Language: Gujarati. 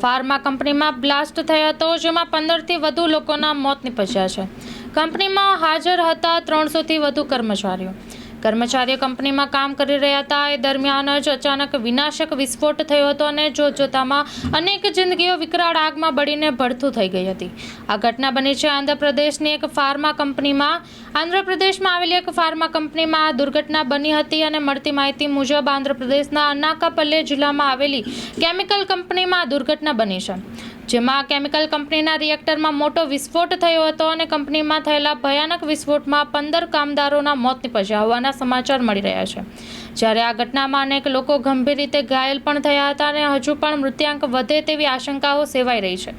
ફાર્મા કંપનીમાં બ્લાસ્ટ થયો હતો, જેમાં 15થી વધુ લોકોના મોત નીપજ્યા છે। કંપનીમાં હાજર હતા 300થી વધુ કર્મચારીઓ કંપનીમાં કામ કરી રહ્યા હતા। એ દરમિયાન જ અચાનક વિનાશક વિસ્ફોટ થયો હતો અને જોતજોતામાં અનેક જિંદગીઓ વિકરાળ આગમાં બળીને ભડથું થઈ ગઈ હતી। આ ઘટના બની છે આંધ્રપ્રદેશમાં આવેલી એક ફાર્મા કંપનીમાં આ દુર્ઘટના બની હતી અને મળતી માહિતી મુજબ આંધ્રપ્રદેશના અનાકાપલ્લે જિલ્લામાં આવેલી કેમિકલ કંપનીમાં આ દુર્ઘટના બની છે, જેમાં કેમિકલ કંપનીના રિએક્ટરમાં મોટો વિસ્ફોટ થયો હતો અને કંપનીમાં થયેલા ભયાનક વિસ્ફોટમાં 15 કામદારોના મોત નીપજ્યા હોવાના સમાચાર મળી રહ્યા છે। જ્યારે આ ઘટનામાં અનેક લોકો ગંભીર રીતે ઘાયલ પણ થયા હતા અને હજુ પણ મૃત્યુઆંક વધે તેવી આશંકાઓ સેવાઈ રહી છે।